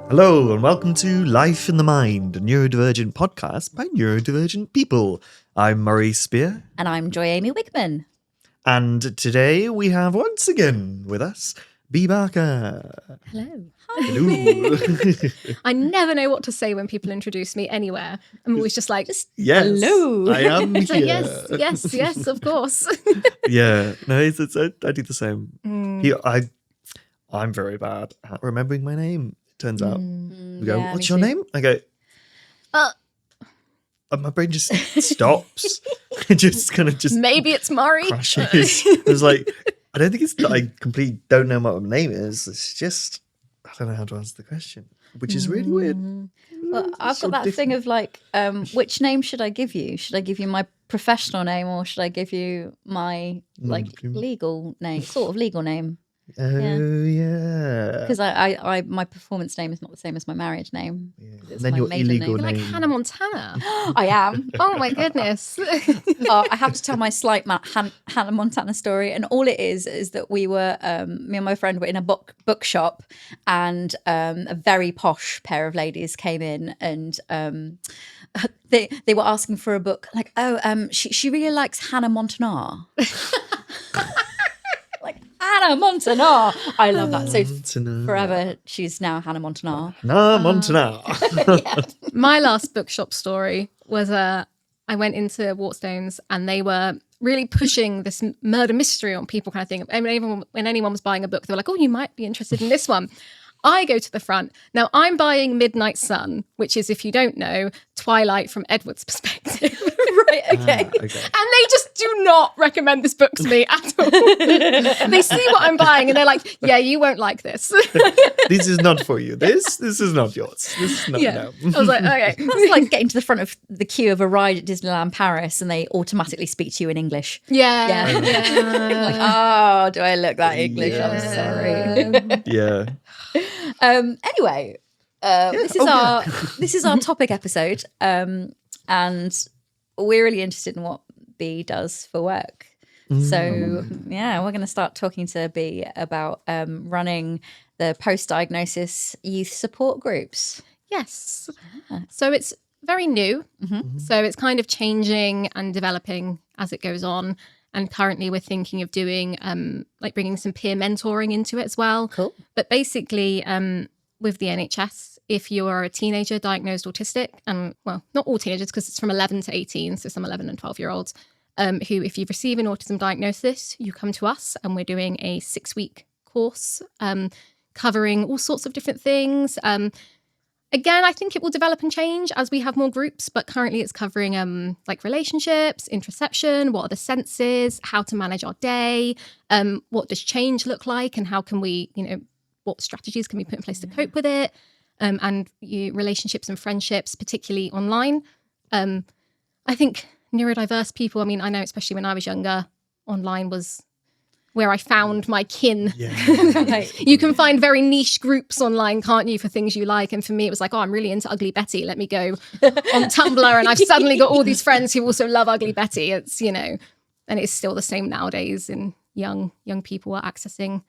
Hello and welcome to Life in the Mind, a neurodivergent podcast by neurodivergent people. I'm Murray Spear. And I'm Joy Amy Wigman. And today we have once again with us Bea Barker. Hello. Hello. I never know what to say when people introduce me anywhere. I'm always just like, Yes, hello. I am here. It's like, yes, of course. Yeah, no, I do the same. I'm very bad at remembering my name, it turns out. We go, what's your name? I go, and my brain just stops. It just kind of just Maybe it's Murray. crashes. It was like, I don't think it's that I completely don't know what my name is. It's just, I don't know how to answer the question, which is really weird. Well, I've got that thing of like, which name should I give you? Should I give you my professional name or should I give you my legal name, sort of legal name? Oh, yeah. Because I my performance name is not the same as my marriage name. Yeah. It's Then my your maiden illegal You're like name. Hannah Montana. I am. Oh my goodness. I have to tell my slight Hannah Montana story, and all it is that we were, me and my friend were in a bookshop, and a very posh pair of ladies came in, and they were asking for a book, like, she really likes Hannah Montana. Like Hannah Montana, I love that. So forever, she's now Hannah Montana. Montana. My last bookshop story was I went into Waterstones and they were really pushing this murder mystery on people kind of thing. When anyone was buying a book, they were like, oh, you might be interested in this one. I go to the front. Now, I'm buying Midnight Sun, which is, if you don't know, Twilight from Edward's perspective. Right, okay. And they just do not recommend this book to me at all. They see what I'm buying and they're like, yeah, you won't like this. This is not for you. This is not yours. This is not, no. I was like, okay. It's like getting to the front of the queue of a ride at Disneyland Paris and they automatically speak to you in English. Yeah. Like, oh, do I look that English? Yeah. I'm sorry. Yeah. Anyway, this is our topic episode, and we're really interested in what Bea does for work. So yeah, we're going to start talking to Bea about running the post-diagnosis youth support groups. Yes. So it's very new. So it's kind of changing and developing as it goes on. And currently we're thinking of doing like bringing some peer mentoring into it as well. Cool. But basically with the NHS, if you are a teenager diagnosed autistic, and well, not all teenagers because it's from 11 to 18, so some 11 and 12-year-olds, who if you receive an autism diagnosis, you come to us and we're doing a 6-week course covering all sorts of different things. Again, I think it will develop and change as we have more groups, but currently it's covering like relationships, interoception, what are the senses, how to manage our day, what does change look like, and how can we, what strategies can we put in place to cope with it, and relationships and friendships, particularly online. I think neurodiverse people, I know especially when I was younger, online was where I found my kin. Yeah. You can find very niche groups online, can't you, for things you like? And for me, it was like, oh, I'm really into Ugly Betty. Let me go on Tumblr. And I've suddenly got all these friends who also love Ugly Betty. It's, and it's still the same nowadays. And young people are accessing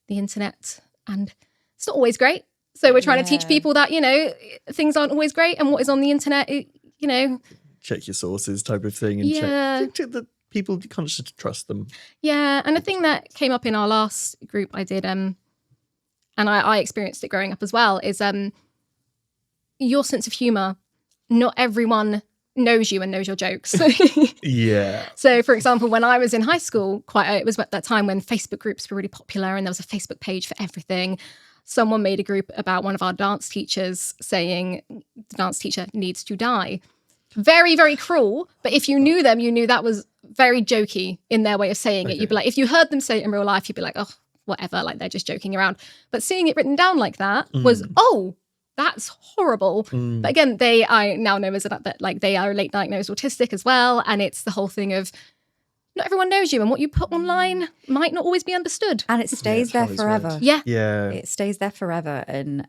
the internet. And it's not always great. So we're trying to teach people that, things aren't always great. And what is on the internet, Check your sources type of thing. And check the people, you can't just trust them. Yeah, and a thing that came up in our last group I did, and I experienced it growing up as well, is your sense of humour. Not everyone knows you and knows your jokes. Yeah. So, for example, when I was in high school, it was at that time when Facebook groups were really popular and there was a Facebook page for everything. Someone made a group about one of our dance teachers saying the dance teacher needs to die. Very, very cruel. But if you knew them, you knew that was very jokey in their way of saying it. You'd be like, if you heard them say it in real life, you'd be like, oh, whatever, like they're just joking around. But seeing it written down like that was, oh, that's horrible. But again, I now know as that like they are late diagnosed autistic as well. And it's the whole thing of not everyone knows you and what you put online might not always be understood. And it stays there forever. Yeah. Yeah. It stays there forever. And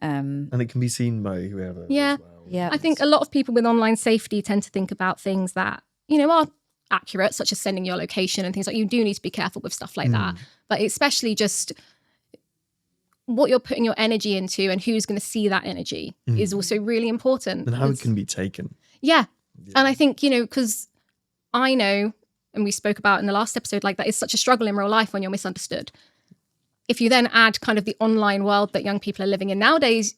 it can be seen by whoever. Yeah. As well. Yeah. I think a lot of people with online safety tend to think about things that, are accurate, such as sending your location and things like you do need to be careful with stuff like that. But especially just what you're putting your energy into and who's going to see that energy is also really important. And how it can be taken. Yeah. And I think, because I know, and we spoke about in the last episode, like that is such a struggle in real life when you're misunderstood. If you then add kind of the online world that young people are living in nowadays,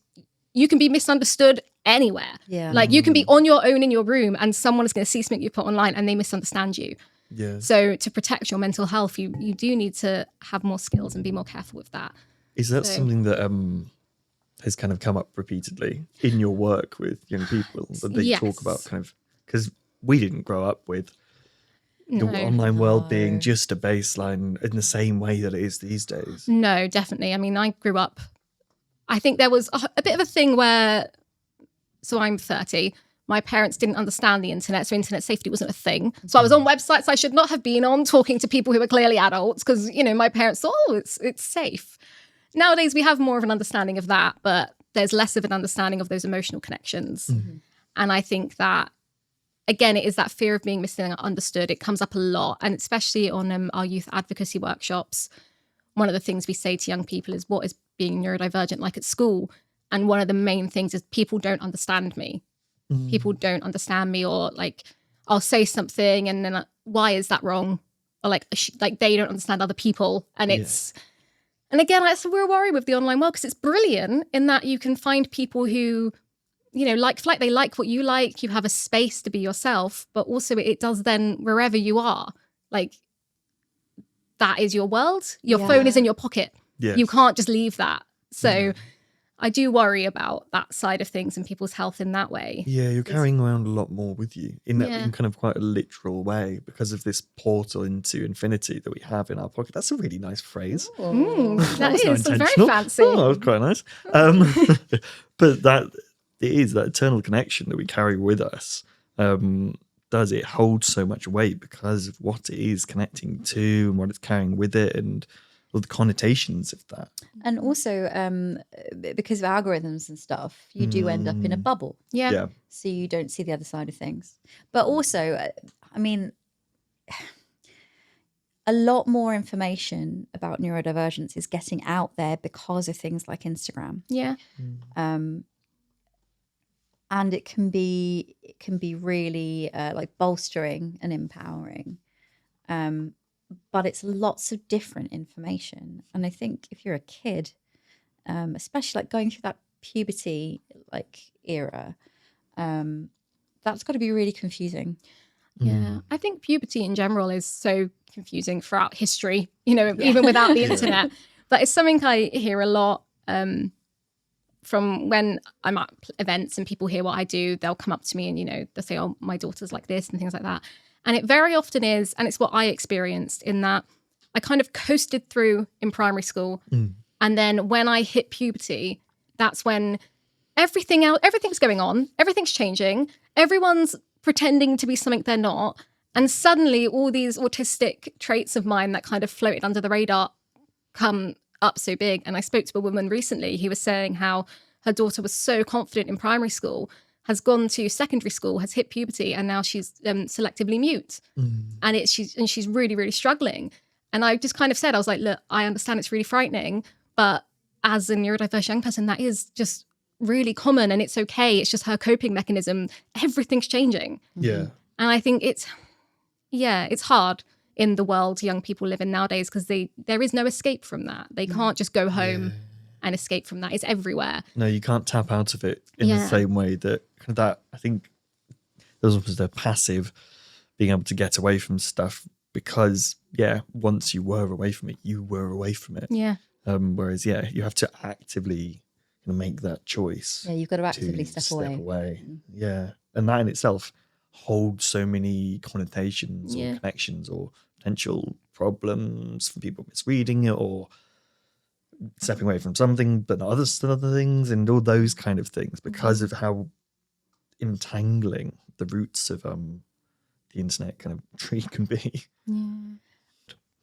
you can be misunderstood anywhere. Yeah. Like you can be on your own in your room and someone is going to see something you put online and they misunderstand you. Yeah. So to protect your mental health, you do need to have more skills and be more careful with that. Is that something that has kind of come up repeatedly in your work with young people that they talk about kind of, because we didn't grow up with the online world being just a baseline in the same way that it is these days. No, definitely. I mean, I grew up, I think there was a bit of a thing where, so I'm 30, my parents didn't understand the internet, so internet safety wasn't a thing. So I was on websites I should not have been on, talking to people who were clearly adults, because, my parents thought, it's safe. Nowadays, we have more of an understanding of that, but there's less of an understanding of those emotional connections. Mm-hmm. And I think that, again, it is that fear of being misunderstood. It comes up a lot, and especially on our youth advocacy workshops. One of the things we say to young people is, what is being neurodivergent like at school? And one of the main things is people don't understand me. People don't understand me, or like I'll say something and then why is that wrong? Or like they don't understand other people. And it's, and again, we're worried with the online world because it's brilliant in that you can find people who, like they like what you like, you have a space to be yourself, but also it does then wherever you are, like that is your world. Your phone is in your pocket. Yes. You can't just leave that. So I do worry about that side of things and people's health in that way. Yeah, you're carrying around a lot more with you in kind of quite a literal way because of this portal into infinity that we have in our pocket. That's a really nice phrase. That is very fancy. Oh, that was quite nice. But it is that eternal connection that we carry with us. Does it hold so much weight because of what it is connecting to and what it's carrying with it and all the connotations of that. And also because of algorithms and stuff, you do end up in a bubble. Yeah. So you don't see the other side of things. But also, I mean, a lot more information about neurodivergence is getting out there because of things like Instagram. Yeah. And it can be really like bolstering and empowering. But it's lots of different information. And I think if you're a kid, especially like going through that puberty like era, that's got to be really confusing. Yeah, I think puberty in general is so confusing throughout history, even without the internet. But it's something I hear a lot from when I'm at events and people hear what I do. They'll come up to me and, they'll say, oh, my daughter's like this and things like that. And it very often is, and it's what I experienced in that I kind of coasted through in primary school. And then when I hit puberty, that's when everything's going on, everything's changing, everyone's pretending to be something they're not. And suddenly all these autistic traits of mine that kind of floated under the radar come up so big. And I spoke to a woman recently who was saying how her daughter was so confident in primary school, has gone to secondary school, has hit puberty, and now she's selectively mute. And she's really, really struggling. And I just kind of said, I was like, look, I understand it's really frightening, but as a neurodiverse young person, that is just really common and it's okay. It's just her coping mechanism. Everything's changing. Yeah. And I think it's hard in the world young people live in nowadays because there is no escape from that. They can't just go home and escape from that. It's everywhere. No, you can't tap out of it in the same way that I think there's almost a passive being able to get away from stuff because, once you were away from it, you were away from it. Yeah. Whereas, you have to actively make that choice. Yeah, you've got to actively step away. Yeah. And that in itself holds so many connotations or connections or potential problems for people misreading it or stepping away from something but not other things and all those kind of things because of how entangling the roots of the internet kind of tree can be.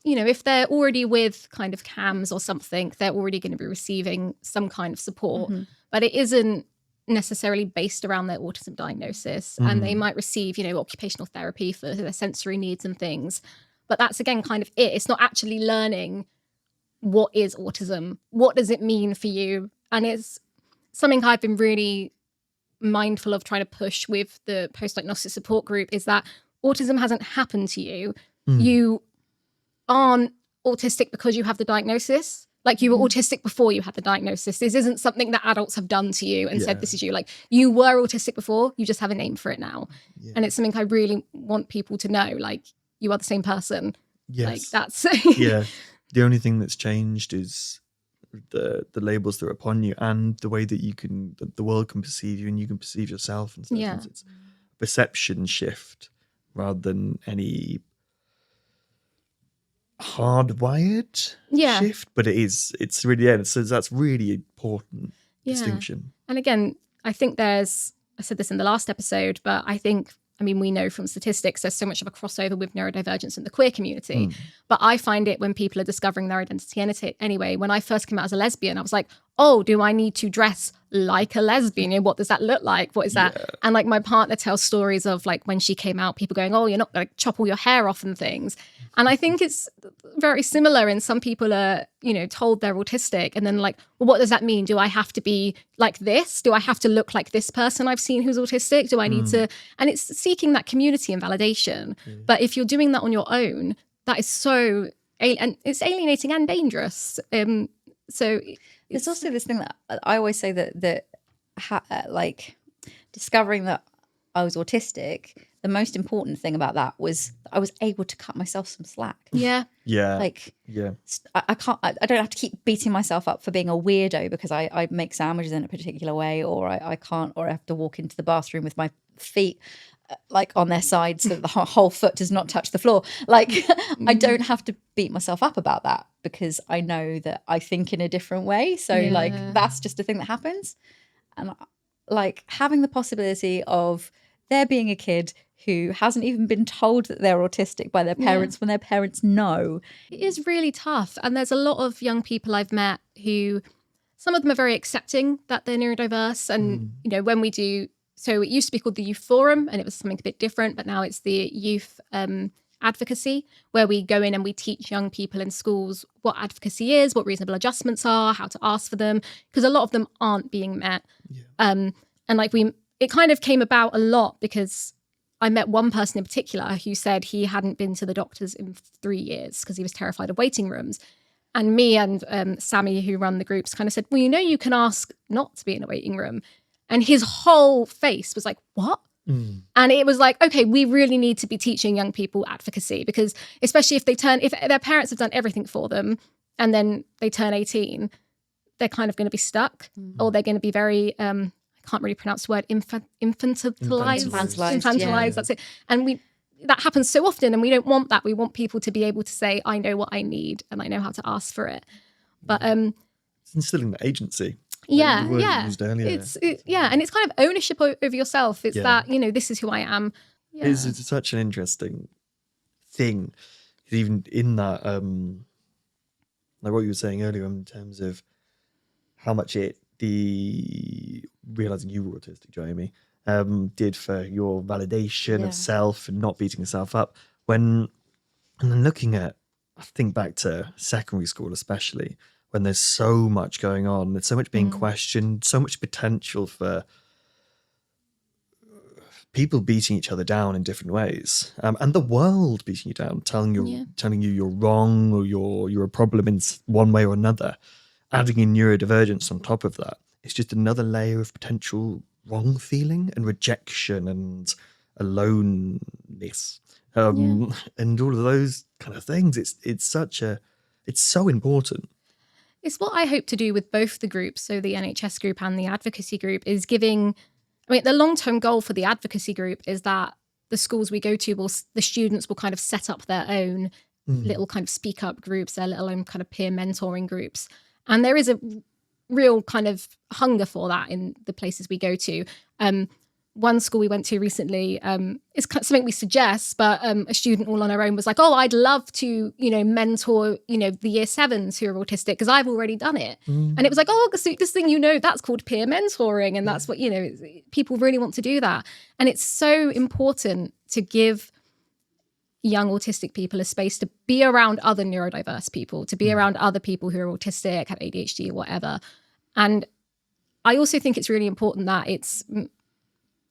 If they're already with kind of CAMS or something, they're already going to be receiving some kind of support, but it isn't necessarily based around their autism diagnosis. And they might receive occupational therapy for their sensory needs and things, but that's again kind of it's not actually learning what is autism? What does it mean for you? And it's something I've been really mindful of trying to push with the post-diagnostic support group, is that autism hasn't happened to you. You aren't autistic because you have the diagnosis. Like, you were autistic before you had the diagnosis. This isn't something that adults have done to you and said, this is you. Like, you were autistic before, you just have a name for it now. Yeah. And it's something I really want people to know. Like, you are the same person. Yes. Like, that's... Yeah. The only thing that's changed is the labels that are upon you, and the way that the world can perceive you and you can perceive yourself and stuff. Yeah. It's a perception shift rather than any hardwired shift, but it's really, so that's really important distinction. And again, I think I said this in the last episode, but we know from statistics there's so much of a crossover with neurodivergence in the queer community. But I find it when people are discovering their identity anyway. When I first came out as a lesbian, I was like, oh, do I need to dress like a lesbian? And what does that look like? What is that? Yeah. And like, my partner tells stories of like when she came out, people going, oh, you're not going to chop all your hair off and things. And I think it's very similar. And some people are, told they're autistic, and then like, well, what does that mean? Do I have to be like this? Do I have to look like this person I've seen who's autistic? Do I need to? And it's seeking that community and validation. But if you're doing that on your own, that is so, and it's alienating and dangerous. So there's also this thing that I always say that discovering that I was autistic, the most important thing about that was that I was able to cut myself some slack. Yeah. Yeah. I don't have to keep beating myself up for being a weirdo because I make sandwiches in a particular way, or I can't, or I have to walk into the bathroom with my feet like on their side so that the whole foot does not touch the floor. Like, I don't have to beat myself up about that because I know that I think in a different way. So like, that's just a thing that happens. And like, having the possibility of there being a kid who hasn't even been told that they're autistic by their parents when their parents know. It is really tough. And there's a lot of young people I've met who, some of them are very accepting that they're neurodiverse. And, when we do, so it used to be called the Youth Forum, and it was something a bit different, but now it's the Youth Advocacy, where we go in and we teach young people in schools what advocacy is, what reasonable adjustments are, how to ask for them, because a lot of them aren't being met. And like it kind of came about a lot because I met one person in particular who said he hadn't been to the doctors in 3 years because he was terrified of waiting rooms. And me and Sammy, who run the groups, kind of said, well, you can ask not to be in a waiting room. And his whole face was like, what? And it was like, okay, we really need to be teaching young people advocacy, because especially if their parents have done everything for them and then they turn 18, they're kind of going to be stuck, or they're going to be very, I can't really pronounce the word, infantilized. That's it. And that happens so often, and we don't want that. We want people to be able to say, I know what I need and I know how to ask for it. But it's instilling the agency. It's and it's kind of ownership over yourself. It's that, this is who I am. It's such an interesting thing, even in that like what you were saying earlier in terms of how much the realizing you were autistic, Jamie, did for your validation of self and not beating yourself up. And then looking at, I think back to secondary school especially, when there's so much going on, there's so much being questioned, so much potential for people beating each other down in different ways, and the world beating you down, telling you you're wrong or you're a problem in one way or another. Adding in neurodivergence on top of that, it's just another layer of potential wrong feeling and rejection and aloneness, and all of those kind of things. It's so important. It's what I hope to do with both the groups, so the NHS group and the advocacy group, is giving, the long-term goal for the advocacy group is that the schools we go to, the students will kind of set up their own little kind of speak up groups, their little own kind of peer mentoring groups. And there is a real kind of hunger for that in the places we go to. One school we went to recently, it's something we suggest, but a student all on her own was like, oh, I'd love to, mentor, the year 7s who are autistic because I've already done it. And it was like, oh, this thing, that's called peer mentoring. And that's what, people really want to do that. And it's so important to give young autistic people a space to be around other neurodiverse people, to be around other people who are autistic, have ADHD or whatever. And I also think it's really important that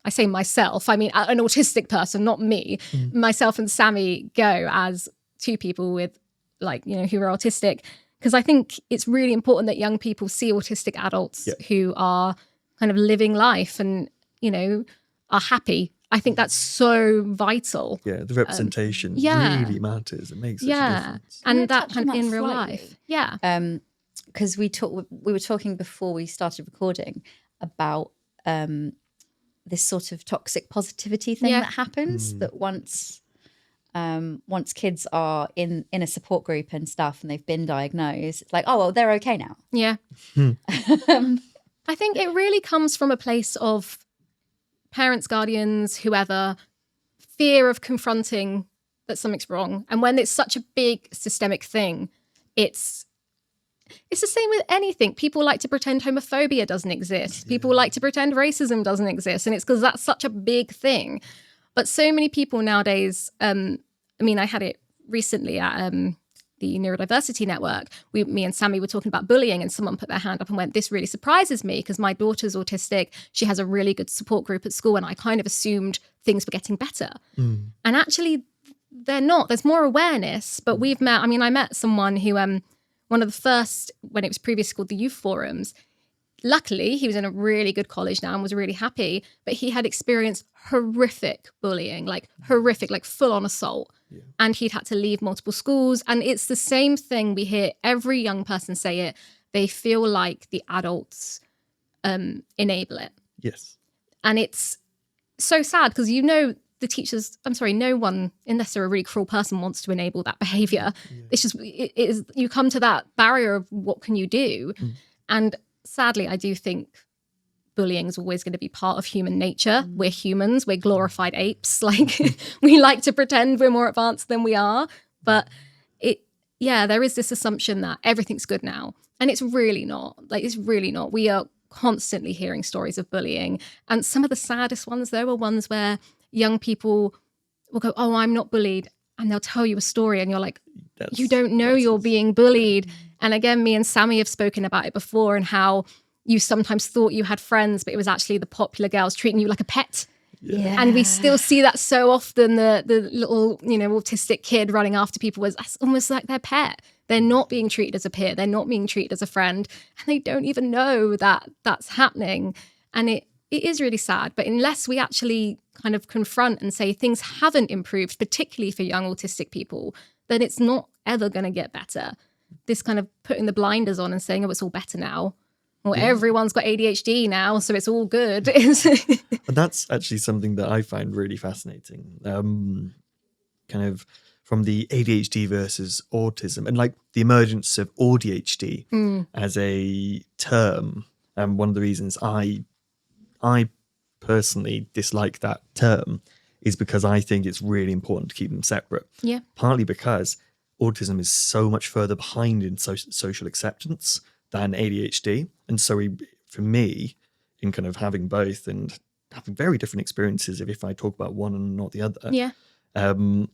I say myself, I mean, an autistic person, not me, myself and Sammy go as two people with like, you know, who are autistic. Because I think it's really important that young people see autistic adults who are kind of living life and, you know, are happy. I think that's so vital. Yeah, the representation really matters. It makes such a difference. And that kind of in real life. Yeah. Because we were talking before we started recording about this sort of toxic positivity thing that happens, that once kids are in a support group and stuff and they've been diagnosed, it's like, oh, well, they're okay now. Yeah. I think it really comes from a place of parents, guardians, whoever, fear of confronting that something's wrong. And when it's such a big systemic thing, it's the same with anything. People like to pretend homophobia doesn't exist. People like to pretend racism doesn't exist. And it's because that's such a big thing. But so many people nowadays, I mean, I had it recently at the Neurodiversity Network. Me and Sammy were talking about bullying, and someone put their hand up and went, this really surprises me because my daughter's autistic. She has a really good support group at school, and I kind of assumed things were getting better. And actually, they're not. There's more awareness, but I met someone who, one of the first, when it was previously called the Youth Forums, luckily, he was in a really good college now and was really happy, but he had experienced horrific bullying, like full-on assault. Yeah. And he'd had to leave multiple schools. And it's the same thing we hear every young person say it. They feel like the adults enable it. Yes. And it's so sad because, you know, the teachers, no one, unless they're a really cruel person, wants to enable that behavior. Yeah. It's just, you come to that barrier of what can you do? And sadly, I do think bullying is always going to be part of human nature. We're humans, we're glorified apes. Like we like to pretend we're more advanced than we are. But there is this assumption that everything's good now. And it's really not. It's really not. We are constantly hearing stories of bullying. And some of the saddest ones, though, are ones where young people will go, oh, I'm not bullied. And they'll tell you a story and you're like, you don't know you're being bullied. And again, me and Sammy have spoken about it before and how you sometimes thought you had friends, but it was actually the popular girls treating you like a pet. Yeah. And we still see that so often, the little, you know, autistic kid running after people was almost like their pet. They're not being treated as a peer. They're not being treated as a friend. And they don't even know that that's happening. And it is really sad. But unless we actually kind of confront and say things haven't improved, particularly for young autistic people, then it's not ever going to get better. This kind of putting the blinders on and saying, oh, it's all better now. Or everyone's got ADHD now, so it's all good. And that's actually something that I find really fascinating. Kind of from the ADHD versus autism and like the emergence of ADHD as a term. And one of the reasons I personally dislike that term is because I think it's really important to keep them separate. Yeah. Partly because autism is so much further behind in social acceptance than ADHD. And so for me, in kind of having both and having very different experiences, if I talk about one and not the other, I'm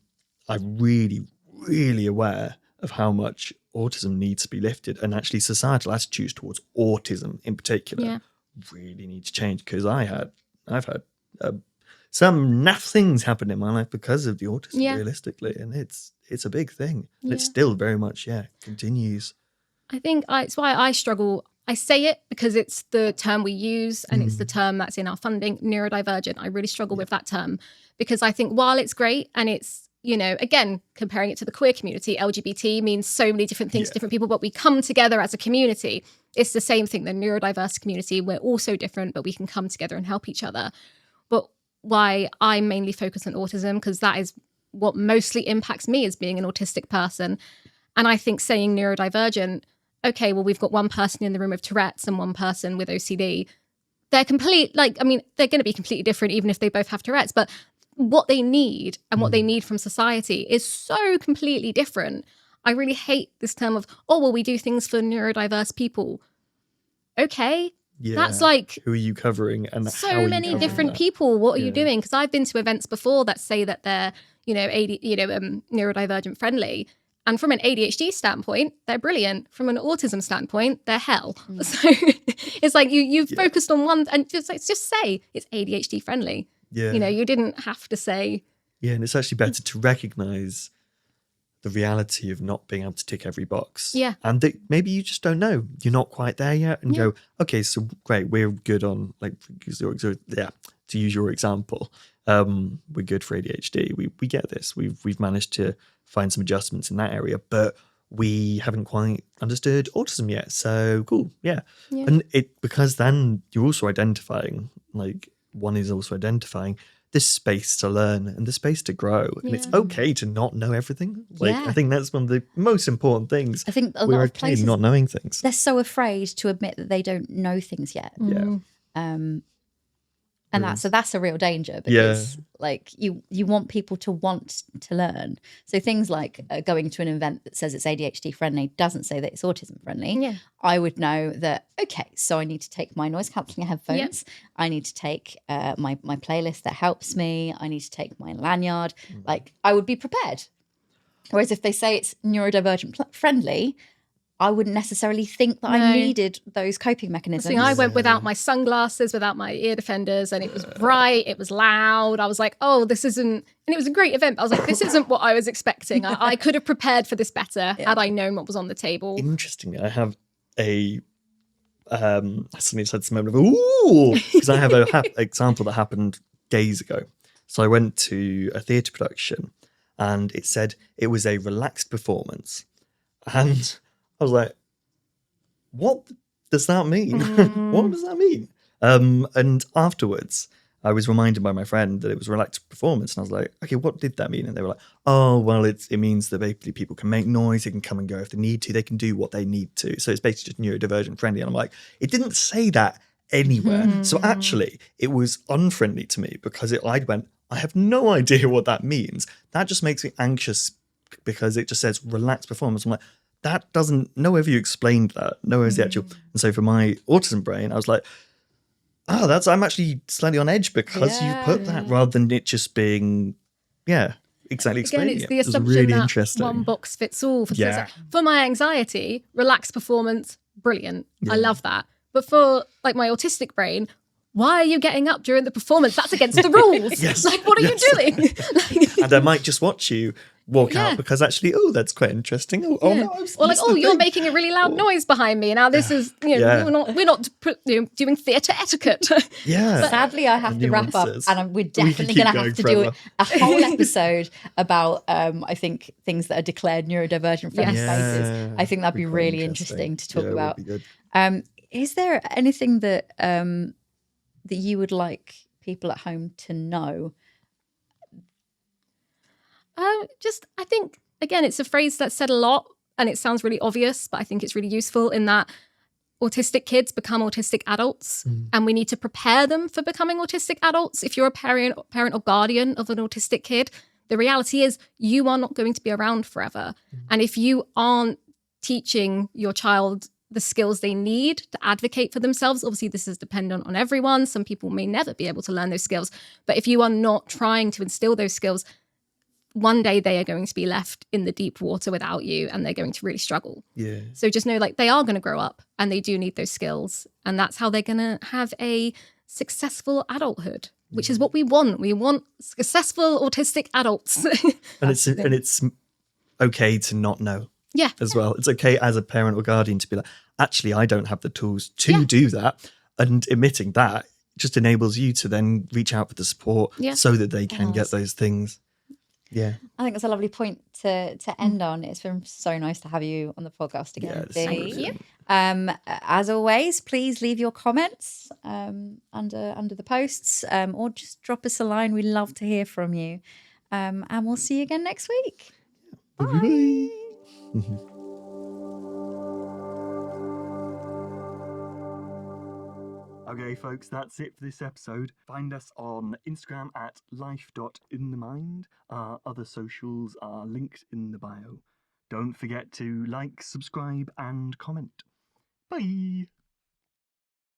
really, really aware of how much autism needs to be lifted, and actually societal attitudes towards autism in particular really need to change, because I've had some naff things happen in my life because of the autism, realistically, and it's a big thing. And it's still very much, continues. I think it's why I struggle. I say it because it's the term we use and it's the term that's in our funding, neurodivergent. I really struggle with that term because I think while it's great and it's, you know, again, comparing it to the queer community, LGBT means so many different things to different people, but we come together as a community. It's the same thing, the neurodiverse community. We're all so different, but we can come together and help each other. But why I mainly focus on autism, because that is what mostly impacts me as being an autistic person. And I think saying neurodivergent, okay, well, we've got one person in the room with Tourette's and one person with OCD. They're they're going to be completely different, even if they both have Tourette's, but what they need and what they need from society is so completely different. I really hate this term of, oh, well, we do things for neurodiverse people. Okay. Yeah. That's like, who are you covering and so many different people. What are you doing? Because I've been to events before that say that they're, neurodivergent friendly. And from an ADHD standpoint, they're brilliant. From an autism standpoint, they're hell. So it's like you've focused on one, and just say it's ADHD friendly. Yeah. You didn't have to say. Yeah, and it's actually better to recognise the reality of not being able to tick every box. Yeah. And that maybe you just don't know. You're not quite there yet. And go, okay, so great, we're good on, like, to use your example, we're good for ADHD. We get this. We've managed to find some adjustments in that area, but we haven't quite understood autism yet. So cool, yeah. And because then you're also identifying, like, one is also identifying this space to learn and the space to grow. And it's okay to not know everything. Like, I think that's one of the most important things. I think a we're lot of okay places not knowing things. They're so afraid to admit that they don't know things yet. Yeah. And that's a real danger, because like you want people to want to learn. So things like going to an event that says it's ADHD friendly doesn't say that it's autism friendly. Yeah. I would know that, okay, so I need to take my noise cancelling headphones. I need to take my playlist that helps me. I need to take my lanyard. Like, I would be prepared. Whereas if they say it's neurodivergent friendly, I wouldn't necessarily think that I needed those coping mechanisms. I went without my sunglasses, without my ear defenders, and it was bright, it was loud. I was like, oh, this isn't, and it was a great event. I was like, this isn't what I was expecting. I could have prepared for this better had I known what was on the table. Interestingly, I have I suddenly just had this moment of, ooh, because I have an example that happened days ago. So I went to a theatre production and it said it was a relaxed performance. And I was like, what does that mean? What does that mean? And afterwards, I was reminded by my friend that it was a relaxed performance. And I was like, okay, what did that mean? And they were like, oh, well, it means that basically people can make noise. They can come and go if they need to. They can do what they need to. So it's basically just neurodivergent friendly. And I'm like, it didn't say that anywhere. So actually, it was unfriendly to me because I went, I have no idea what that means. That just makes me anxious because it just says relaxed performance. I'm like, that doesn't, nowhere have you explained that. Nowhere is the actual. And so for my autism brain, I was like, oh, I'm actually slightly on edge because you put that rather than it just being, exactly explaining it's it. the It's assumption really that interesting. one box fits all. For my anxiety, relaxed performance, brilliant. I love that. But for like my autistic brain, why are you getting up during the performance? That's against the rules. Like, what are you doing? And I might just watch you walk out because actually, that's quite interesting. No, or like, you're making a really loud noise behind me. Now this is, we're not doing theatre etiquette. But sadly, I have to wrap up, and we're definitely going to have to do a whole episode about, I think, things that are declared neurodivergent friendly spaces. I think that'd be really interesting to talk about. Is there anything that that you would like people at home to know? I think, again, it's a phrase that's said a lot and it sounds really obvious, but I think it's really useful in that autistic kids become autistic adults and we need to prepare them for becoming autistic adults. If you're a parent or guardian of an autistic kid, the reality is you are not going to be around forever. And if you aren't teaching your child the skills they need to advocate for themselves, obviously this is dependent on everyone. Some people may never be able to learn those skills, but if you are not trying to instill those skills, one day they are going to be left in the deep water without you and they're going to really struggle. So just know, like, they are going to grow up and they do need those skills, and that's how they're going to have a successful adulthood, which is what we want. We want successful autistic adults. and it's okay to not know. As well. It's okay as a parent or guardian to be like, actually, I don't have the tools to do that. And admitting that just enables you to then reach out for the support so that they can get those things. I think that's a lovely point to end on. It's been so nice to have you on the podcast again. Thank you. As always, please leave your comments under the posts, or just drop us a line. We'd love to hear from you. And we'll see you again next week. Bye. Okay, folks, that's it for this episode. Find us on Instagram at life.inthemind. Our other socials are linked in the bio. Don't forget to like, subscribe, and comment. Bye!